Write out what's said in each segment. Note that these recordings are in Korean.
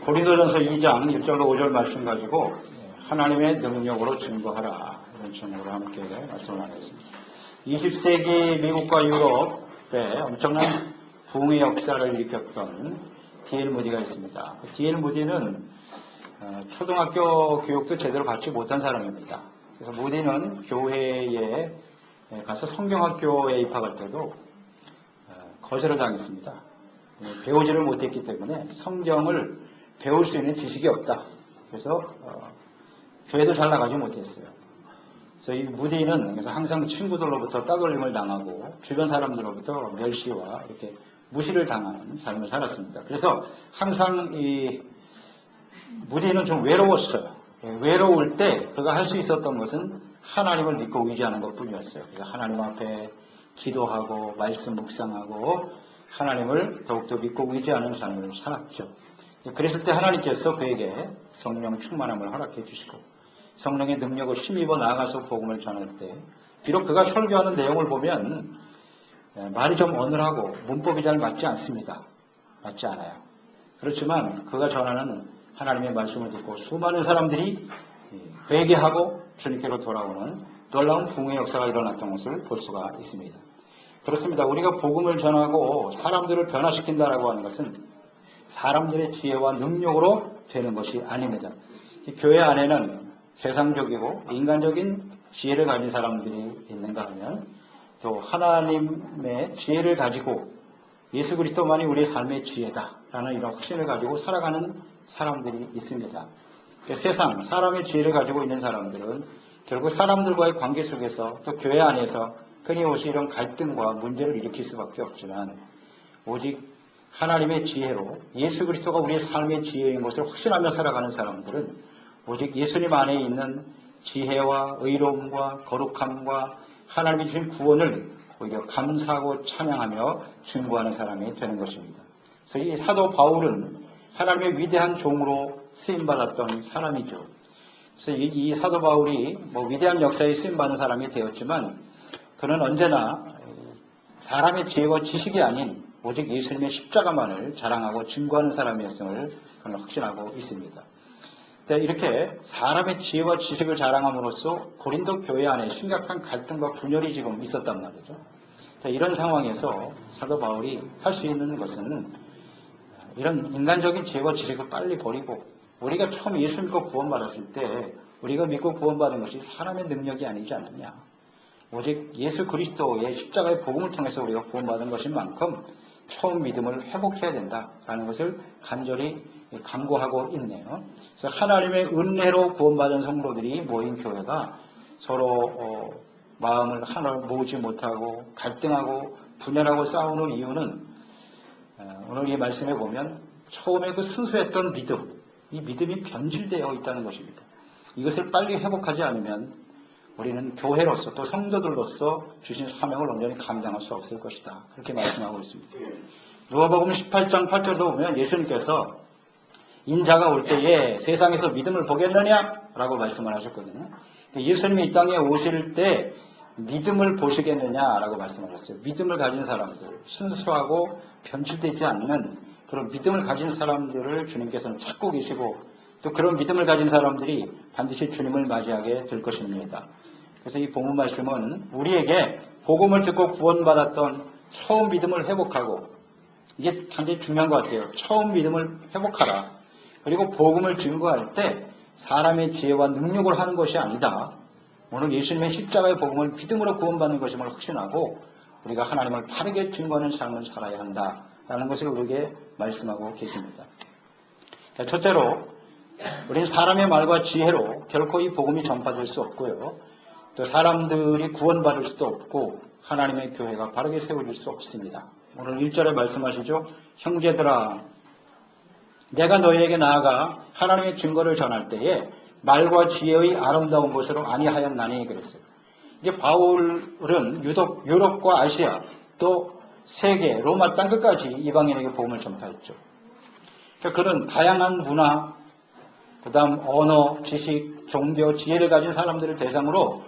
고린도전서 2장 1절로 5절 말씀 가지고 하나님의 능력으로 증거하라 이런 제목으로 함께 말씀을 하겠습니다. 20세기 미국과 유럽에 엄청난 부흥의 역사를 일으켰던 D.L. 무디가 있습니다. D.L. 무디는 초등학교 교육도 제대로 받지 못한 사람입니다. 그래서 무디는 교회에 가서 성경학교에 입학할 때도 거절을 당했습니다. 배우지를 못했기 때문에 성경을 배울 수 있는 지식이 없다. 그래서 교회도 잘 나가지 못했어요. 그래서 이 무디는 그래서 항상 친구들로부터 따돌림을 당하고 주변 사람들로부터 멸시와 이렇게 무시를 당하는 삶을 살았습니다. 그래서 항상 이 무디는 좀 외로웠어요. 외로울 때 그가 할 수 있었던 것은 하나님을 믿고 의지하는 것뿐이었어요. 그래서 하나님 앞에 기도하고 말씀 묵상하고 하나님을 더욱더 믿고 의지하는 삶을 살았죠. 그랬을 때 하나님께서 그에게 성령 충만함을 허락해 주시고 성령의 능력을 힘입어 나아가서 복음을 전할 때 비록 그가 설교하는 내용을 보면 말이 좀 어눌하고 문법이 잘 맞지 않습니다. 맞지 않아요. 그렇지만 그가 전하는 하나님의 말씀을 듣고 수많은 사람들이 회개하고 주님께로 돌아오는 놀라운 부흥의 역사가 일어났던 것을 볼 수가 있습니다. 그렇습니다. 우리가 복음을 전하고 사람들을 변화시킨다라고 하는 것은 사람들의 지혜와 능력으로 되는 것이 아닙니다. 교회 안에는 세상적이고 인간적인 지혜를 가진 사람들이 있는가 하면 또 하나님의 지혜를 가지고 예수 그리스도만이 우리의 삶의 지혜다라는 이런 확신을 가지고 살아가는 사람들이 있습니다. 세상, 사람의 지혜를 가지고 있는 사람들은 결국 사람들과의 관계 속에서 또 교회 안에서 끊임없이 이런 갈등과 문제를 일으킬 수밖에 없지만 오직 하나님의 지혜로 예수 그리스도가 우리의 삶의 지혜인 것을 확신하며 살아가는 사람들은 오직 예수님 안에 있는 지혜와 의로움과 거룩함과 하나님이 주신 구원을 오히려 감사하고 찬양하며 증거하는 사람이 되는 것입니다. 그래서 이 사도 바울은 하나님의 위대한 종으로 쓰임받았던 사람이죠. 그래서 이 사도 바울이 위대한 역사에 쓰임받는 사람이 되었지만 그는 언제나 사람의 지혜와 지식이 아닌 오직 예수님의 십자가만을 자랑하고 증거하는 사람이었음을 그는 확신하고 있습니다. 이렇게 사람의 지혜와 지식을 자랑함으로써 고린도 교회 안에 심각한 갈등과 분열이 지금 있었단 말이죠. 이런 상황에서 사도 바울이 할 수 있는 것은 이런 인간적인 지혜와 지식을 빨리 버리고 우리가 처음 예수 믿고 구원받았을 때 우리가 믿고 구원받은 것이 사람의 능력이 아니지 않느냐. 오직 예수 그리스도의 십자가의 복음을 통해서 우리가 구원받은 것인 만큼 처음 믿음을 회복해야 된다라는 것을 간절히 강구하고 있네요. 그래서 하나님의 은혜로 구원받은 성도들이 모인 교회가 서로 마음을 하나로 모으지 못하고 갈등하고 분열하고 싸우는 이유는 오늘 이 말씀에 보면 처음에 그 순수했던 믿음, 이 믿음이 변질되어 있다는 것입니다. 이것을 빨리 회복하지 않으면 우리는 교회로서 또 성도들로서 주신 사명을 온전히 감당할 수 없을 것이다. 그렇게 말씀하고 있습니다. 누가복음 18장 8절도 보면 예수님께서 인자가 올 때에 세상에서 믿음을 보겠느냐라고 말씀을 하셨거든요. 예수님이 이 땅에 오실 때 믿음을 보시겠느냐라고 말씀하셨어요. 믿음을 가진 사람들, 순수하고 변질되지 않는 그런 믿음을 가진 사람들을 주님께서는 찾고 계시고 또 그런 믿음을 가진 사람들이 반드시 주님을 맞이하게 될 것입니다. 그래서 이 본문 말씀은 우리에게 복음을 듣고 구원받았던 처음 믿음을 회복하고 이게 굉장히 중요한 것 같아요. 처음 믿음을 회복하라. 그리고 복음을 증거할 때 사람의 지혜와 능력을 하는 것이 아니다. 오늘 예수님의 십자가의 복음을 믿음으로 구원받는 것임을 확신하고 우리가 하나님을 바르게 증거하는 삶을 살아야 한다라는 것을 우리에게 말씀하고 계십니다. 첫째로 우리는 사람의 말과 지혜로 결코 이 복음이 전파될 수 없고요. 또 사람들이 구원받을 수도 없고 하나님의 교회가 바르게 세워질 수 없습니다. 오늘 1절에 말씀하시죠. 형제들아 내가 너희에게 나아가 하나님의 증거를 전할 때에 말과 지혜의 아름다운 것으로 아니하였나니 그랬어요. 이제 바울은 유럽과 아시아 또 세계 로마 땅끝까지 이방인에게 복음을 전파했죠. 그러니까 그는 다양한 문화, 그다음 언어, 지식, 종교, 지혜를 가진 사람들을 대상으로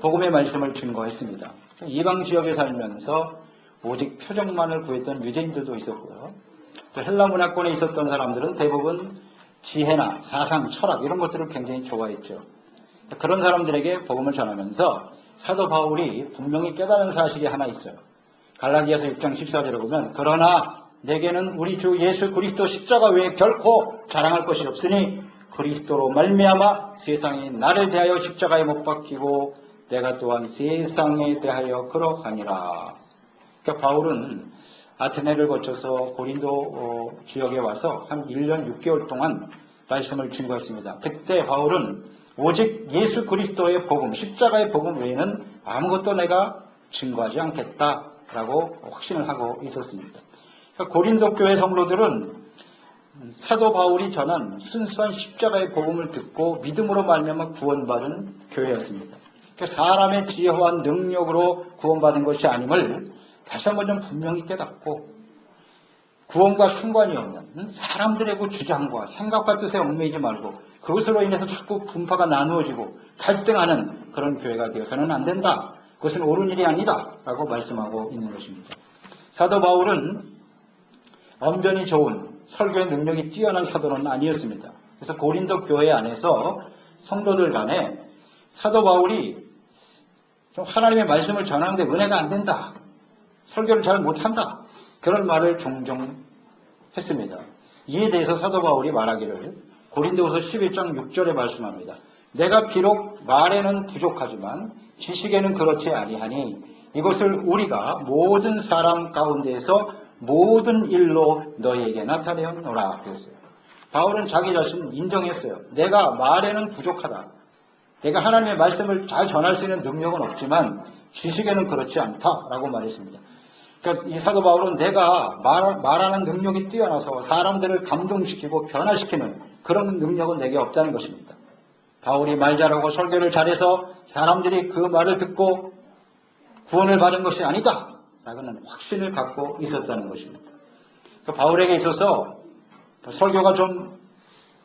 복음의 말씀을 증거했습니다. 이방 지역에 살면서 오직 표적만을 구했던 유대인들도 있었고요. 또 헬라 문화권에 있었던 사람들은 대부분 지혜나 사상, 철학 이런 것들을 굉장히 좋아했죠. 그런 사람들에게 복음을 전하면서 사도 바울이 분명히 깨달은 사실이 하나 있어요. 갈라디아서 6장 14절에 보면 그러나 내게는 우리 주 예수 그리스도 십자가 외에 결코 자랑할 것이 없으니 그리스도로 말미암아 세상이 나를 대하여 십자가에 못 박히고 내가 또한 세상에 대하여 그러하니라. 그러니까 바울은 아테네를 거쳐서 고린도 지역에 와서 한 1년 6개월 동안 말씀을 증거했습니다. 그때 바울은 오직 예수 그리스도의 복음, 십자가의 복음 외에는 아무것도 내가 증거하지 않겠다라고 확신을 하고 있었습니다. 그러니까 고린도 교회 성도들은 사도 바울이 전한 순수한 십자가의 복음을 듣고 믿음으로 말미암아 구원받은 교회였습니다. 그러니까 사람의 지혜와 능력으로 구원받은 것이 아님을 다시 한번 좀 분명히 깨닫고 구원과 상관이 없는 사람들의 그 주장과 생각과 뜻에 얽매이지 말고 그것으로 인해서 자꾸 분파가 나누어지고 갈등하는 그런 교회가 되어서는 안 된다. 그것은 옳은 일이 아니다. 라고 말씀하고 있는 것입니다. 사도 바울은 엄전이 좋은 설교의 능력이 뛰어난 사도는 아니었습니다. 그래서 고린도 교회 안에서 성도들 간에 사도 바울이 좀 하나님의 말씀을 전하는데 은혜가 안 된다. 설교를 잘 못한다. 그런 말을 종종 했습니다. 이에 대해서 사도 바울이 말하기를 고린도후서 11장 6절에 말씀합니다. 내가 비록 말에는 부족하지만 지식에는 그렇지 아니하니 이것을 우리가 모든 사람 가운데에서 모든 일로 너희에게 나타내었노라 그랬어요. 바울은 자기 자신 인정했어요. 내가 말에는 부족하다. 내가 하나님의 말씀을 잘 전할 수 있는 능력은 없지만 지식에는 그렇지 않다라고 말했습니다. 그러니까 이 사도 바울은 내가 말하는 능력이 뛰어나서 사람들을 감동시키고 변화시키는 그런 능력은 내게 없다는 것입니다. 바울이 말 잘하고 설교를 잘해서 사람들이 그 말을 듣고 구원을 받은 것이 아니다. 라는 확신을 갖고 있었다는 것입니다. 그러니까 바울에게 있어서 설교가 좀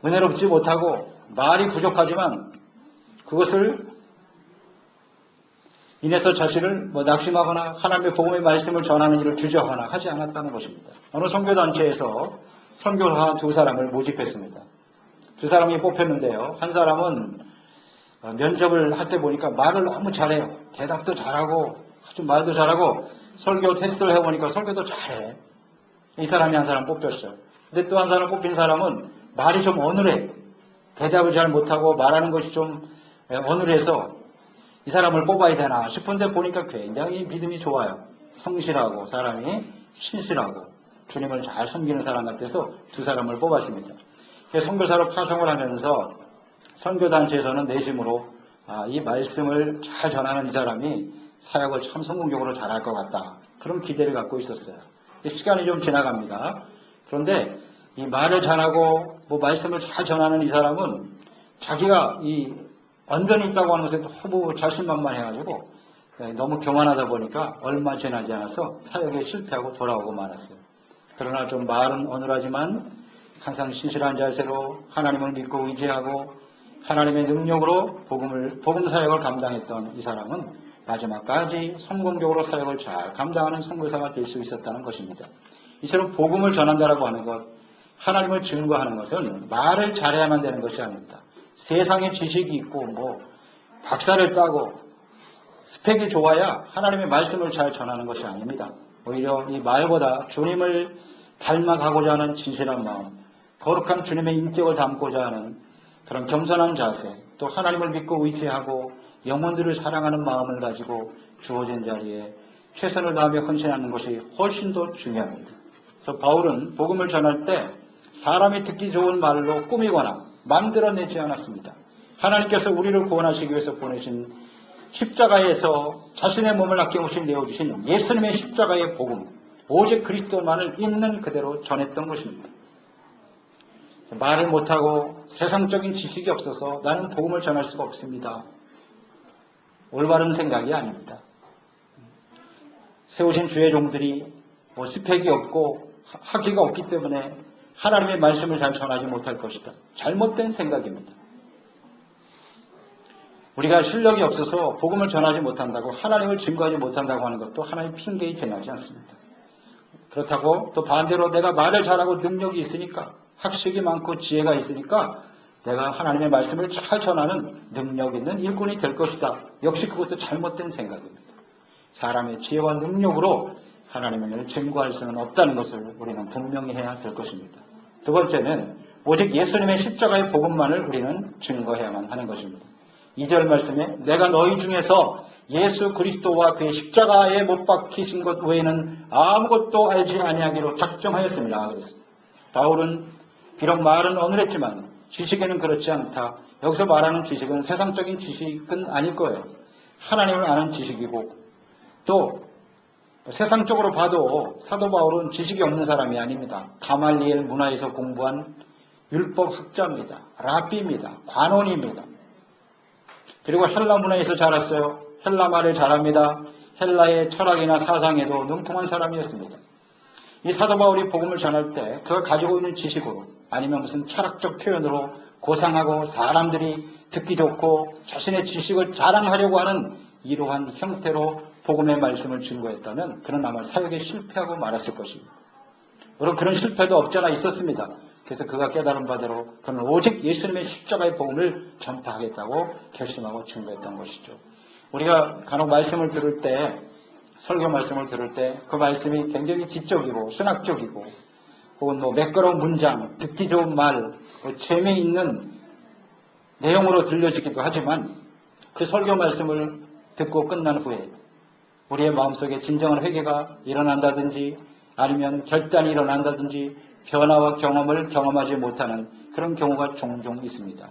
은혜롭지 못하고 말이 부족하지만 그것을 인해서 자신을 낙심하거나 하나님의 복음의 말씀을 전하는 일을 주저하거나 하지 않았다는 것입니다. 어느 선교단체에서 선교사 두 사람을 모집했습니다. 두 사람이 뽑혔는데요. 한 사람은 면접을 할 때 보니까 말을 너무 잘해요. 대답도 잘하고 아주 말도 잘하고 설교 테스트를 해보니까 설교도 잘해. 이 사람이 한 사람 뽑혔어요. 근데 또 한 사람 뽑힌 사람은 말이 좀 어눌해. 대답을 잘 못하고 말하는 것이 좀 어눌해서 이 사람을 뽑아야 되나 싶은데 보니까 굉장히 믿음이 좋아요. 성실하고 사람이 신실하고 주님을 잘 섬기는 사람 같아서 두 사람을 뽑았습니다. 선교사로 파송을 하면서 선교단체에서는 내심으로 이 말씀을 잘 전하는 이 사람이 사역을 참 성공적으로 잘할 것 같다. 그런 기대를 갖고 있었어요. 시간이 좀 지나갑니다. 그런데 이 말을 잘하고 말씀을 잘 전하는 이 사람은 자기가 이 언변이 있다고 하는 것에 너무 자신만만해가지고 너무 교만하다 보니까 얼마 지나지 않아서 사역에 실패하고 돌아오고 말았어요. 그러나 좀 말은 어눌하지만 항상 신실한 자세로 하나님을 믿고 의지하고 하나님의 능력으로 복음 사역을 감당했던 이 사람은 마지막까지 성공적으로 사역을 잘 감당하는 선교사가 될 수 있었다는 것입니다. 이처럼 복음을 전한다라고 하는 것, 하나님을 증거하는 것은 말을 잘해야만 되는 것이 아닙니다. 세상에 지식이 있고 박사를 따고 스펙이 좋아야 하나님의 말씀을 잘 전하는 것이 아닙니다. 오히려 이 말보다 주님을 닮아가고자 하는 진실한 마음, 거룩한 주님의 인격을 담고자 하는 그런 겸손한 자세, 또 하나님을 믿고 의지하고 영혼들을 사랑하는 마음을 가지고 주어진 자리에 최선을 다하며 헌신하는 것이 훨씬 더 중요합니다. 그래서 바울은 복음을 전할 때 사람이 듣기 좋은 말로 꾸미거나 만들어내지 않았습니다. 하나님께서 우리를 구원하시기 위해서 보내신 십자가에서 자신의 몸을 아낌없이 내어주신 예수님의 십자가의 복음, 오직 그리스도만을 있는 그대로 전했던 것입니다. 말을 못하고 세상적인 지식이 없어서 나는 복음을 전할 수가 없습니다. 올바른 생각이 아닙니다. 세우신 주의 종들이 스펙이 없고 학위가 없기 때문에 하나님의 말씀을 잘 전하지 못할 것이다. 잘못된 생각입니다. 우리가 실력이 없어서 복음을 전하지 못한다고 하나님을 증거하지 못한다고 하는 것도 하나님의 핑계에 지나지 않습니다. 그렇다고 또 반대로 내가 말을 잘하고 능력이 있으니까, 학식이 많고 지혜가 있으니까 내가 하나님의 말씀을 잘 전하는 능력 있는 일꾼이 될 것이다. 역시 그것도 잘못된 생각입니다. 사람의 지혜와 능력으로 하나님의 일을 증거할 수는 없다는 것을 우리는 분명히 해야 될 것입니다. 두 번째는 오직 예수님의 십자가의 복음만을 우리는 증거해야만 하는 것입니다. 2절 말씀에 내가 너희 중에서 예수 그리스도와 그의 십자가에 못 박히신 것 외에는 아무것도 알지 아니하기로 작정하였습니다. 그랬습니다. 바울은 비록 말은 어눌했지만 지식에는 그렇지 않다. 여기서 말하는 지식은 세상적인 지식은 아닐 거예요. 하나님을 아는 지식이고, 또 세상적으로 봐도 사도 바울은 지식이 없는 사람이 아닙니다. 가말리엘 문화에서 공부한 율법학자입니다. 랍비입니다. 관원입니다. 그리고 헬라 문화에서 자랐어요. 헬라 말을 잘합니다. 헬라의 철학이나 사상에도 능통한 사람이었습니다. 이 사도 바울이 복음을 전할 때 그가 가지고 있는 지식으로, 아니면 무슨 철학적 표현으로 고상하고 사람들이 듣기 좋고 자신의 지식을 자랑하려고 하는 이러한 형태로 복음의 말씀을 증거했다면 그는 아마 사역에 실패하고 말았을 것입니다. 물론 그런 실패도 없잖아 있었습니다. 그래서 그가 깨달은 바대로 그는 오직 예수님의 십자가의 복음을 전파하겠다고 결심하고 증거했던 것이죠. 우리가 간혹 말씀을 들을 때, 설교 말씀을 들을 때 그 말씀이 굉장히 지적이고 신학적이고 혹은 매끄러운 문장, 듣기 좋은 말, 재미있는 내용으로 들려지기도 하지만 그 설교 말씀을 듣고 끝난 후에 우리의 마음속에 진정한 회개가 일어난다든지 아니면 결단이 일어난다든지 변화와 경험을 경험하지 못하는 그런 경우가 종종 있습니다.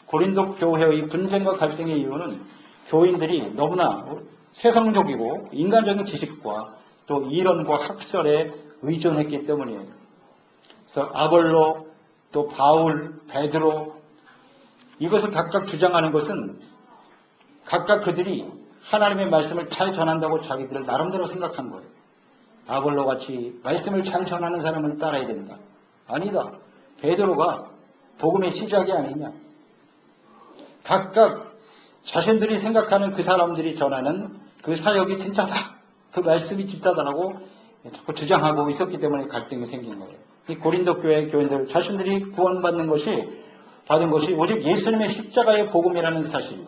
고린도 교회의 분쟁과 갈등의 이유는 교인들이 너무나 세상적이고 인간적인 지식과 또 이론과 학설에 의존했기 때문이에요. 그래서 아볼로, 또 바울, 베드로, 이것을 각각 주장하는 것은 각각 그들이 하나님의 말씀을 잘 전한다고 자기들을 나름대로 생각한 거예요. 아볼로 같이 말씀을 잘 전하는 사람을 따라야 된다. 아니다. 베드로가 복음의 시작이 아니냐. 각각 자신들이 생각하는 그 사람들이 전하는 그 사역이 진짜다. 그 말씀이 진짜다라고 자꾸 주장하고 있었기 때문에 갈등이 생긴 거예요. 이 고린도 교회 교인들 자신들이 구원받는 것이, 받은 것이 오직 예수님의 십자가의 복음이라는 사실,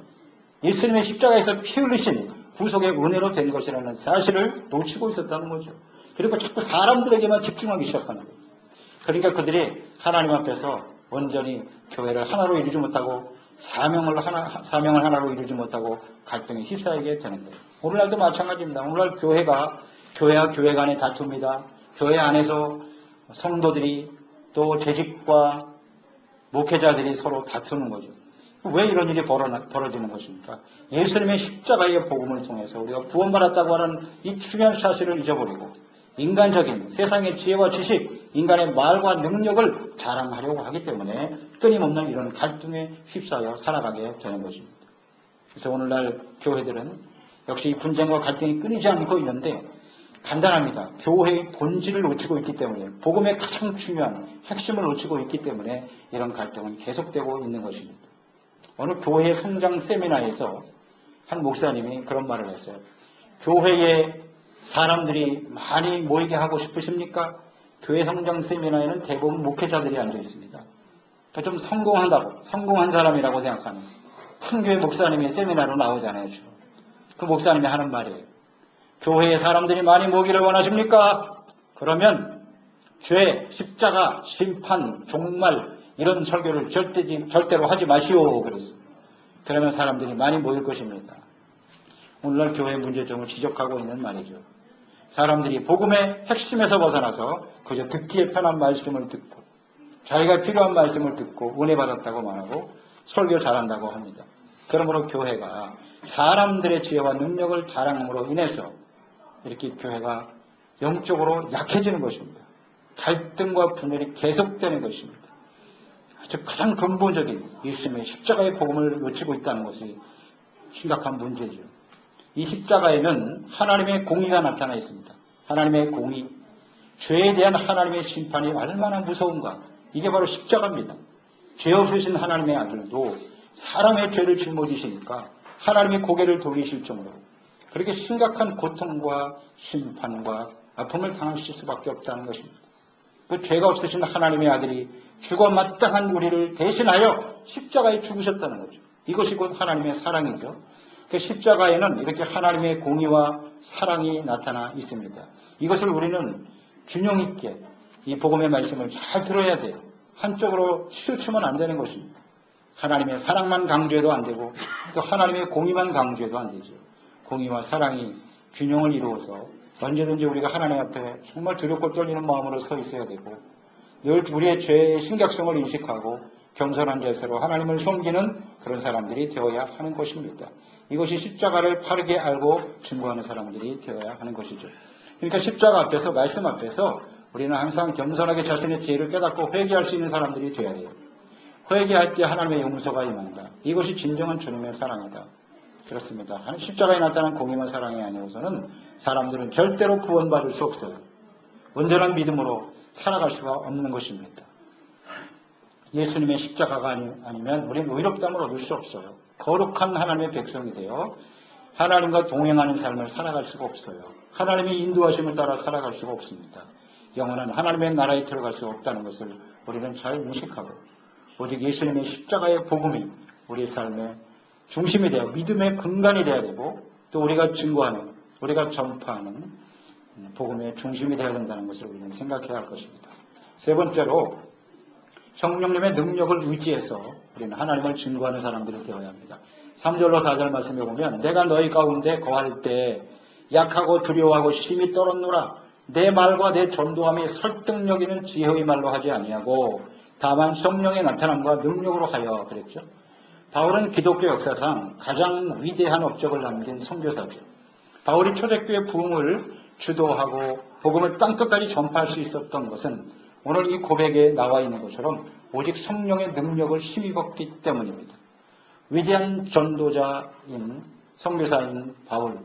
예수님의 십자가에서 피 흘리신 구속의 은혜로 된 것이라는 사실을 놓치고 있었다는 거죠. 그리고 자꾸 사람들에게만 집중하기 시작하는 거예요. 그러니까 그들이 하나님 앞에서 온전히 교회를 하나로 이루지 못하고 사명을 하나로 이루지 못하고 갈등에 휩싸이게 되는 거예요. 오늘날도 마찬가지입니다. 오늘날 교회와 교회 간에 다툽니다. 교회 안에서 성도들이 또 재직과 목회자들이 서로 다투는 거죠. 왜 이런 일이 벌어지는 것입니까? 예수님의 십자가의 복음을 통해서 우리가 구원받았다고 하는 이 중요한 사실을 잊어버리고 인간적인 세상의 지혜와 지식, 인간의 말과 능력을 자랑하려고 하기 때문에 끊임없는 이런 갈등에 휩싸여 살아가게 되는 것입니다. 그래서 오늘날 교회들은 역시 이 분쟁과 갈등이 끊이지 않고 있는데 간단합니다. 교회의 본질을 놓치고 있기 때문에, 복음의 가장 중요한 핵심을 놓치고 있기 때문에 이런 갈등은 계속되고 있는 것입니다. 어느 교회 성장 세미나에서 한 목사님이 그런 말을 했어요. 교회에 사람들이 많이 모이게 하고 싶으십니까? 교회 성장 세미나에는 대부분 목회자들이 앉아 있습니다. 그러니까 좀 성공한 사람이라고 생각하는 큰 교회 목사님이 세미나로 나오잖아요. 그 목사님이 하는 말이에요. 교회에 사람들이 많이 모이기를 원하십니까? 그러면 죄, 십자가, 심판, 종말 이런 설교를 절대로 하지 마시오. 그랬어요. 그러면 사람들이 많이 모일 것입니다. 오늘날 교회 문제점을 지적하고 있는 말이죠. 사람들이 복음의 핵심에서 벗어나서 그저 듣기에 편한 말씀을 듣고 자기가 필요한 말씀을 듣고 은혜 받았다고 말하고 설교 잘한다고 합니다. 그러므로 교회가 사람들의 지혜와 능력을 자랑함으로 인해서 이렇게 교회가 영적으로 약해지는 것입니다. 갈등과 분열이 계속되는 것입니다. 아주 가장 근본적인 예수님의 십자가의 복음을 놓치고 있다는 것이 심각한 문제죠. 이 십자가에는 하나님의 공의가 나타나 있습니다. 하나님의 공의, 죄에 대한 하나님의 심판이 얼마나 무서운가. 이게 바로 십자가입니다. 죄 없으신 하나님의 아들도 사람의 죄를 짊어지시니까 하나님의 고개를 돌리실 정도로 그렇게 심각한 고통과 심판과 아픔을 당하실 수밖에 없다는 것입니다. 그 죄가 없으신 하나님의 아들이 죽어 마땅한 우리를 대신하여 십자가에 죽으셨다는 거죠. 이것이 곧 하나님의 사랑이죠. 그 십자가에는 이렇게 하나님의 공의와 사랑이 나타나 있습니다. 이것을 우리는 균형 있게 이 복음의 말씀을 잘 들어야 돼요. 한쪽으로 치우치면 안 되는 것입니다. 하나님의 사랑만 강조해도 안 되고 또 하나님의 공의만 강조해도 안 되죠. 공의와 사랑이 균형을 이루어서 언제든지 우리가 하나님 앞에 정말 두렵고 떨리는 마음으로 서 있어야 되고 늘 우리의 죄의 심각성을 인식하고 겸손한 자세로 하나님을 섬기는 그런 사람들이 되어야 하는 것입니다. 이것이 십자가를 바르게 알고 증거하는 사람들이 되어야 하는 것이죠. 그러니까 십자가 앞에서 말씀 앞에서 우리는 항상 겸손하게 자신의 죄를 깨닫고 회개할 수 있는 사람들이 되어야 돼요. 회개할 때 하나님의 용서가 임한다. 이것이 진정한 주님의 사랑이다. 그렇습니다. 십자가에 나타난 공의와 사랑이 아니어서는 사람들은 절대로 구원받을 수 없어요. 온전한 믿음으로 살아갈 수가 없는 것입니다. 예수님의 십자가가 아니면 우리는 의롭다함을 얻을 수 없어요. 거룩한 하나님의 백성이 되어 하나님과 동행하는 삶을 살아갈 수가 없어요. 하나님의 인도하심을 따라 살아갈 수가 없습니다. 영원한 하나님의 나라에 들어갈 수 없다는 것을 우리는 잘 인식하고 오직 예수님의 십자가의 복음이 우리의 삶의 중심이 되어 믿음의 근간이 되어야 되고 또 우리가 증거하는 우리가 전파하는 복음의 중심이 되어야 된다는 것을 우리는 생각해야 할 것입니다. 세 번째로 성령님의 능력을 의지해서 우리는 하나님을 증거하는 사람들이 되어야 합니다. 3절로 4절 말씀에 보면 내가 너희 가운데 거할 때 약하고 두려워하고 심히 떨었노라. 내 말과 내 전도함이 설득력 있는 지혜의 말로 하지 아니하고 다만 성령의 나타남과 능력으로 하여 그랬죠. 바울은 기독교 역사상 가장 위대한 업적을 남긴 선교사죠. 바울이 초대교회 부흥을 주도하고 복음을 땅끝까지 전파할 수 있었던 것은 오늘 이 고백에 나와 있는 것처럼 오직 성령의 능력을 힘입었기 때문입니다. 위대한 전도자인 선교사인 바울,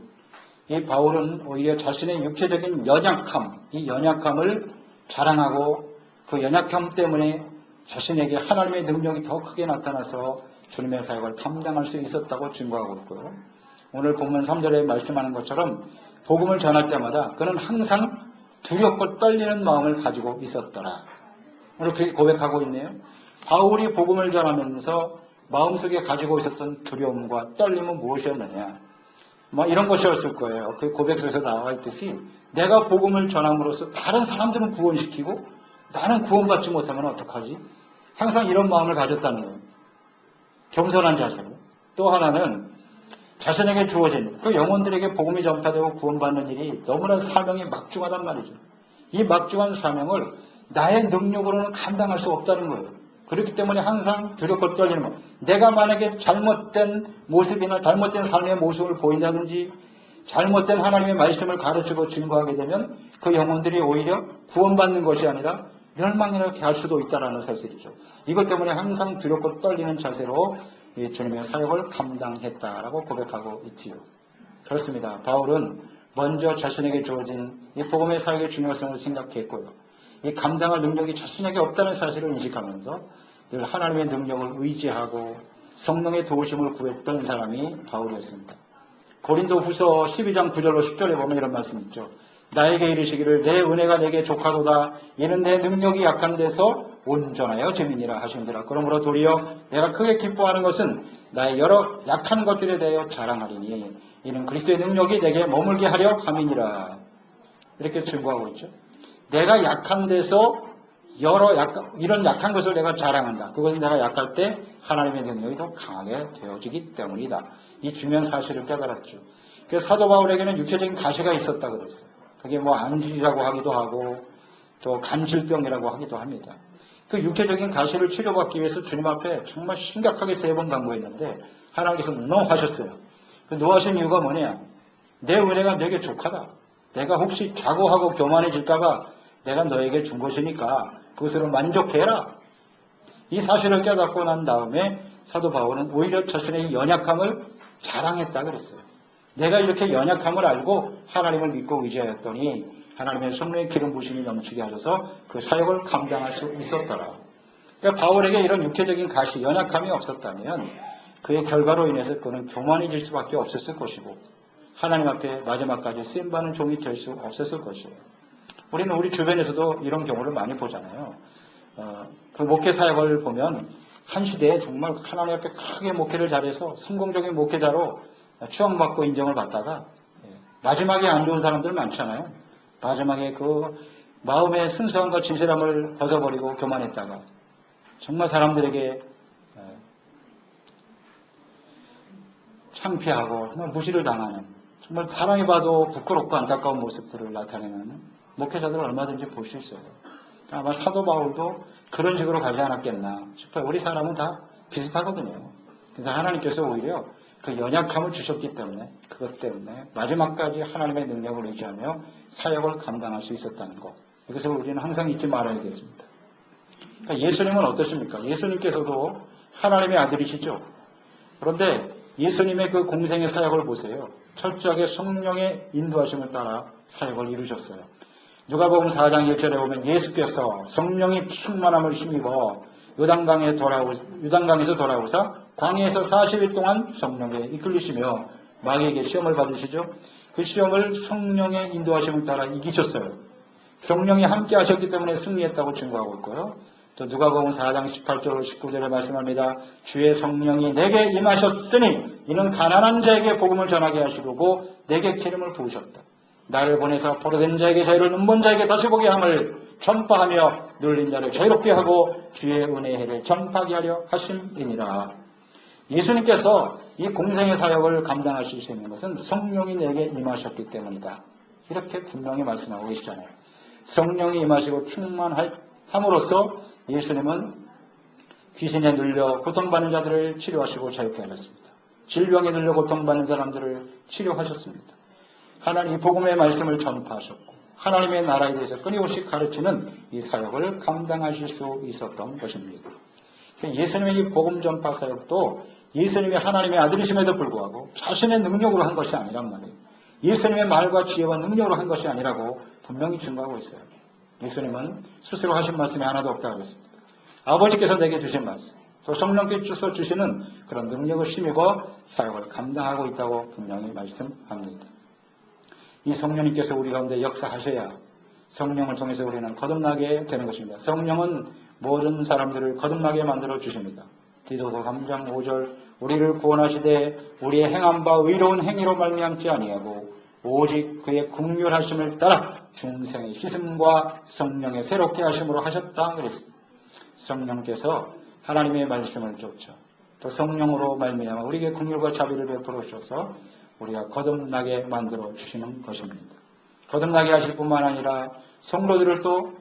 이 바울은 오히려 자신의 육체적인 연약함, 이 연약함을 자랑하고 그 연약함 때문에 자신에게 하나님의 능력이 더 크게 나타나서 주님의 사역을 감당할 수 있었다고 증거하고 있고요. 오늘 본문 3절에 말씀하는 것처럼 복음을 전할 때마다 그는 항상 두렵고 떨리는 마음을 가지고 있었더라. 오늘 그렇게 고백하고 있네요. 바울이 복음을 전하면서 마음속에 가지고 있었던 두려움과 떨림은 무엇이었느냐. 이런 것이었을 거예요. 그 고백서에서 나와 있듯이 내가 복음을 전함으로써 다른 사람들은 구원시키고 나는 구원받지 못하면 어떡하지? 항상 이런 마음을 가졌다는 거예요. 겸손한 자세로. 또 하나는 자신에게 주어진 그 영혼들에게 복음이 전파되고 구원받는 일이 너무나 사명이 막중하단 말이죠. 이 막중한 사명을 나의 능력으로는 감당할 수 없다는 거예요. 그렇기 때문에 항상 두렵고 떨리는 것. 내가 만약에 잘못된 모습이나 잘못된 삶의 모습을 보인다든지 잘못된 하나님의 말씀을 가르치고 증거하게 되면 그 영혼들이 오히려 구원받는 것이 아니라 멸망이라게 할 수도 있다는 사실이죠. 이것 때문에 항상 두렵고 떨리는 자세로 주님의 사역을 감당했다라고 고백하고 있지요. 그렇습니다. 바울은 먼저 자신에게 주어진 이 복음의 사역의 중요성을 생각했고요. 이 감당할 능력이 자신에게 없다는 사실을 인식하면서 늘 하나님의 능력을 의지하고 성령의 도우심을 구했던 사람이 바울이었습니다. 고린도 후서 12장 9절로 10절에 보면 이런 말씀 있죠. 나에게 이르시기를 내 은혜가 내게 족하도다. 이는 내 능력이 약한 데서 온전하여 재민이라 하시니라. 그러므로 도리어 내가 크게 기뻐하는 것은 나의 여러 약한 것들에 대하여 자랑하리니 이는 그리스도의 능력이 내게 머물게 하려 함이니라. 이렇게 증거하고 있죠. 내가 약한 데서 이런 약한 것을 내가 자랑한다. 그것은 내가 약할 때 하나님의 능력이 더 강하게 되어지기 때문이다. 이 중요한 사실을 깨달았죠. 그래서 사도 바울에게는 육체적인 가시가 있었다 그랬어요. 그게 안질이라고 하기도 하고 또 간질병이라고 하기도 합니다. 그 육체적인 가시를 치료받기 위해서 주님 앞에 정말 심각하게 3번 간구했는데 하나님께서 노하셨어요. 그 노하신 이유가 뭐냐? 내 은혜가 내게 족하다. 내가 혹시 자고하고 교만해질까봐 내가 너에게 준 것이니까 그것으로 만족해라. 이 사실을 깨닫고 난 다음에 사도 바울은 오히려 자신의 연약함을 자랑했다 그랬어요. 내가 이렇게 연약함을 알고 하나님을 믿고 의지하였더니 하나님의 성령의 기름 부심이 넘치게 하셔서 그 사역을 감당할 수 있었더라. 그러니까 바울에게 이런 육체적인 가시, 연약함이 없었다면 그의 결과로 인해서 그는 교만해질 수밖에 없었을 것이고 하나님 앞에 마지막까지 쓰임받는 종이 될 수 없었을 것이에요. 우리는 우리 주변에서도 이런 경우를 많이 보잖아요. 그 목회 사역을 보면 한 시대에 정말 하나님 앞에 크게 목회를 잘해서 성공적인 목회자로 추앙받고 인정을 받다가 마지막에 안 좋은 사람들 많잖아요. 마지막에 그 마음의 순수함과 진실함을 벗어버리고 교만했다가 정말 사람들에게 창피하고 정말 무시를 당하는, 정말 사람이 봐도 부끄럽고 안타까운 모습들을 나타내는 목회자들을 얼마든지 볼 수 있어요. 아마 사도 바울도 그런 식으로 가지 않았겠나 싶어요. 우리 사람은 다 비슷하거든요. 그래서 하나님께서 오히려 그 연약함을 주셨기 때문에, 그것 때문에 마지막까지 하나님의 능력을 의지하며 사역을 감당할 수 있었다는 것, 이것을 우리는 항상 잊지 말아야겠습니다. 그러니까 예수님은 어떠십니까? 예수님께서도 하나님의 아들이시죠. 그런데 예수님의 그 공생의 사역을 보세요. 철저하게 성령의 인도하심을 따라 사역을 이루셨어요. 누가복음 4장 1절에 보면 예수께서 성령이 충만함을 힘입어 유단강에서 돌아오사 광야에서 40일 동안 성령에 이끌리시며 마귀에게 시험을 받으시죠. 그 시험을 성령의 인도하심을 따라 이기셨어요. 성령이 함께 하셨기 때문에 승리했다고 증거하고 있고요. 또 누가복음 4장 18절 19절에 말씀합니다. 주의 성령이 내게 임하셨으니 이는 가난한 자에게 복음을 전하게 하시고 내게 기름을 부으셨다. 나를 보내서 포로된 자에게 자유를, 눈먼 자에게 다시 보게 함을 전파하며 눌린 자를 자유롭게 하고 주의 은혜의 해를 전파하게 하려 하심이니라. 예수님께서 이 공생의 사역을 감당하실 수 있는 것은 성령이 내게 임하셨기 때문이다. 이렇게 분명히 말씀하고 계시잖아요. 성령이 임하시고 충만함으로써 예수님은 귀신에 눌려 고통받는 자들을 치료하시고 자유케 하셨습니다. 질병에 눌려 고통받는 사람들을 치료하셨습니다. 하나님 복음의 말씀을 전파하셨고 하나님의 나라에 대해서 끊임없이 가르치는 이 사역을 감당하실 수 있었던 것입니다. 예수님의 이 복음 전파 사역도 예수님이 하나님의 아들이심에도 불구하고 자신의 능력으로 한 것이 아니란 말이에요. 예수님의 말과 지혜와 능력으로 한 것이 아니라고 분명히 증거하고 있어요. 예수님은 스스로 하신 말씀이 하나도 없다고 그랬습니다. 아버지께서 내게 주신 말씀, 또 성령께서 주시는 그런 능력을 힘입어 사역을 감당하고 있다고 분명히 말씀합니다. 이 성령님께서 우리 가운데 역사하셔야 성령을 통해서 우리는 거듭나게 되는 것입니다. 성령은 모든 사람들을 거듭나게 만들어 주십니다. 디도서 3장 5절 우리를 구원하시되 우리의 행한 바 의로운 행위로 말미암지 아니하고 오직 그의 긍휼하심을 따라 중생의 씻음과 성령의 새롭게 하심으로 하셨다 그랬습니다. 성령께서 하나님의 말씀을 쫓아 또 성령으로 말미암아 우리에게 긍휼과 자비를 베풀어 주셔서 우리가 거듭나게 만들어 주시는 것입니다. 거듭나게 하실 뿐만 아니라 성도들을 또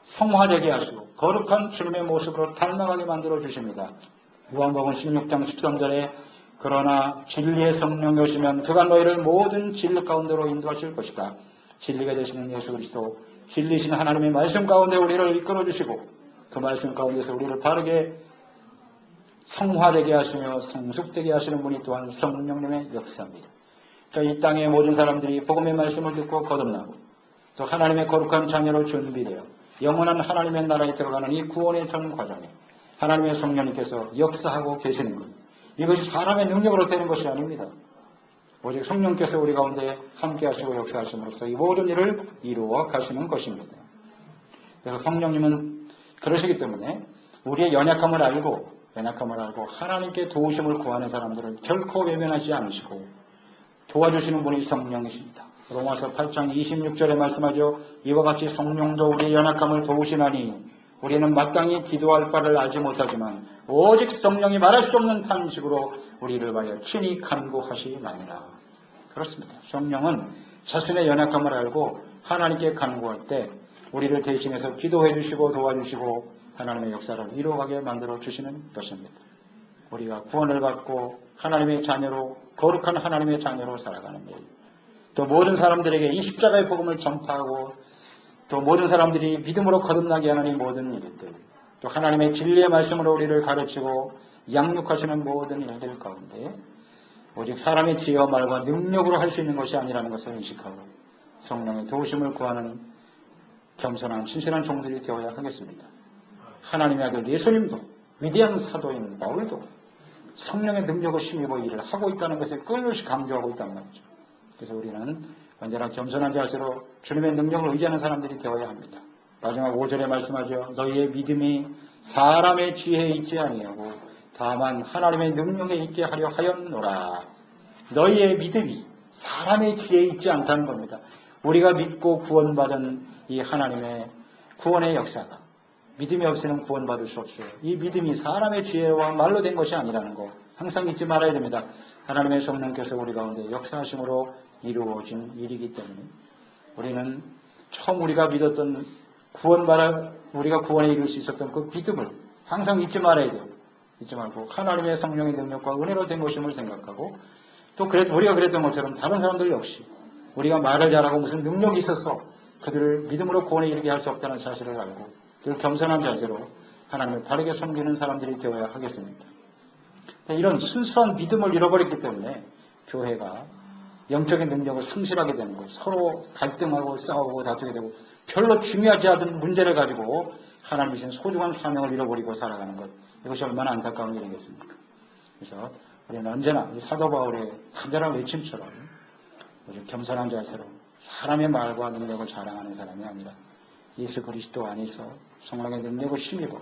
성화되게 하시고 거룩한 주님의 모습으로 닮아가게 만들어 주십니다. 요한복음 16장 13절에 그러나 진리의 성령이 오시면 그가 너희를 모든 진리 가운데로 인도하실 것이다. 진리가 되시는 예수 그리스도, 진리신 하나님의 말씀 가운데 우리를 이끌어 주시고 그 말씀 가운데서 우리를 바르게 성화되게 하시며 성숙되게 하시는 분이 또한 성령님의 역사입니다. 그러니까 이 땅의 모든 사람들이 복음의 말씀을 듣고 거듭나고 또 하나님의 거룩한 자녀로 준비되어 영원한 하나님의 나라에 들어가는 이 구원의 전 과정에 하나님의 성령님께서 역사하고 계시는 것, 이것이 사람의 능력으로 되는 것이 아닙니다. 오직 성령께서 우리 가운데 함께 하시고 역사하심으로써 이 모든 일을 이루어 가시는 것입니다. 그래서 성령님은 그러시기 때문에 우리의 연약함을 알고 하나님께 도우심을 구하는 사람들을 결코 외면하지 않으시고 도와주시는 분이 성령이십니다. 로마서 8장 26절에 말씀하죠. 이와 같이 성령도 우리의 연약함을 도우시나니 우리는 마땅히 기도할 바를 알지 못하지만 오직 성령이 말할 수 없는 탄식으로 우리를 위하여 친히 간구하시나니라. 그렇습니다. 성령은 자신의 연약함을 알고 하나님께 간구할 때 우리를 대신해서 기도해 주시고 도와주시고 하나님의 역사를 이루어가게 만들어 주시는 것입니다. 우리가 구원을 받고 하나님의 자녀로, 거룩한 하나님의 자녀로 살아가는 일, 또 모든 사람들에게 이 십자가의 복음을 전파하고 또 모든 사람들이 믿음으로 거듭나게 하는 이 모든 일들, 또 하나님의 진리의 말씀으로 우리를 가르치고 양육하시는 모든 일들 가운데 오직 사람의 지혜와 말과 능력으로 할 수 있는 것이 아니라는 것을 인식하고 성령의 도우심을 구하는 겸손한 신실한 종들이 되어야 하겠습니다. 하나님의 아들 예수님도 위대한 사도인 바울도 성령의 능력을 힘입어 일을 하고 있다는 것을 끊임없이 강조하고 있단 말이죠. 그래서 우리는 언제나 겸손한 자세로 주님의 능력을 의지하는 사람들이 되어야 합니다. 마지막 5절에 말씀하죠. 너희의 믿음이 사람의 지혜에 있지 아니하고 다만 하나님의 능력에 있게 하려 하였노라. 너희의 믿음이 사람의 지혜에 있지 않다는 겁니다. 우리가 믿고 구원받은 이 하나님의 구원의 역사가 믿음이 없이는 구원받을 수 없어요. 이 믿음이 사람의 지혜와 말로 된 것이 아니라는 거 항상 잊지 말아야 됩니다. 하나님의 성령께서 우리 가운데 역사하심으로 이루어진 일이기 때문에 우리는 처음 우리가 믿었던 우리가 구원에 이룰 수 있었던 그 믿음을 항상 잊지 말아야 돼요. 잊지 말고 하나님의 성령의 능력과 은혜로 된 것임을 생각하고 또 우리가 그랬던 것처럼 다른 사람들 역시 우리가 말을 잘하고 무슨 능력이 있어서 그들을 믿음으로 구원에 이르게 할 수 없다는 사실을 알고 늘 겸손한 자세로 하나님을 바르게 섬기는 사람들이 되어야 하겠습니다. 이런 순수한 믿음을 잃어버렸기 때문에 교회가 영적인 능력을 상실하게 되는 것, 서로 갈등하고 싸우고 다투게 되고 별로 중요하지 않은 문제를 가지고 하나님 주신 소중한 사명을 잃어버리고 살아가는 것, 이것이 얼마나 안타까운 일이겠습니까? 그래서 우리는 언제나 사도 바울의 간절한 외침처럼 겸손한 자세로 사람의 말과 능력을 자랑하는 사람이 아니라 예수 그리스도 안에서 성령의 능력을 힘입어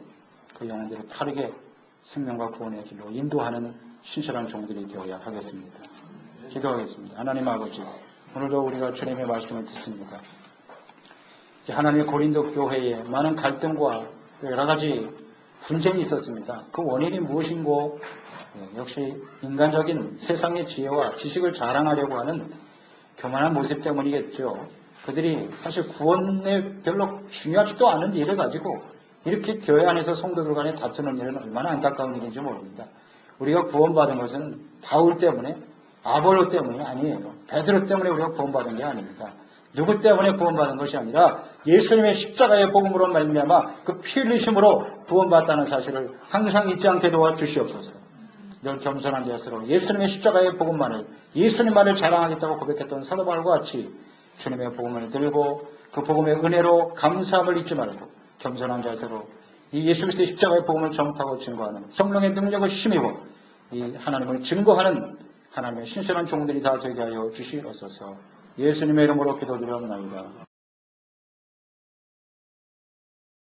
그 영혼들을 바르게 생명과 구원의 길로 인도하는 신실한 종들이 되어야 하겠습니다. 기도하겠습니다. 하나님 아버지, 오늘도 우리가 주님의 말씀을 듣습니다. 하나님의 고린도 교회에 많은 갈등과 여러 가지 분쟁이 있었습니다. 그 원인이 무엇인고 역시 인간적인 세상의 지혜와 지식을 자랑하려고 하는 교만한 모습 때문이겠죠. 그들이 사실 구원에 별로 중요하지도 않은 일을 가지고 이렇게 교회 안에서 성도들 간에 다투는 일은 얼마나 안타까운 일인지 모릅니다. 우리가 구원받은 것은 바울 때문에 아볼로 때문이 아니에요. 베드로 때문에 우리가 구원받은 게 아닙니다. 누구 때문에 구원받은 것이 아니라 예수님의 십자가의 복음으로 말미암아 그 피 흘리심으로 구원받다는 사실을 항상 잊지 않게 도와주시옵소서. 늘 겸손한 자세로 예수님의 십자가의 복음만을 예수님만을 자랑하겠다고 고백했던 사도 바울과 같이 주님의 복음을 들고 그 복음의 은혜로 감사함을 잊지 말고 겸손한 자세로 이 예수 그리스도의 십자가의 복음을 전파하고 증거하는 성령의 능력을 힘입어 이 하나님을 증거하는 하나님의 신실한 종들이 다 되게 하여 주시옵소서. 예수님의 이름으로 기도드리옵나이다.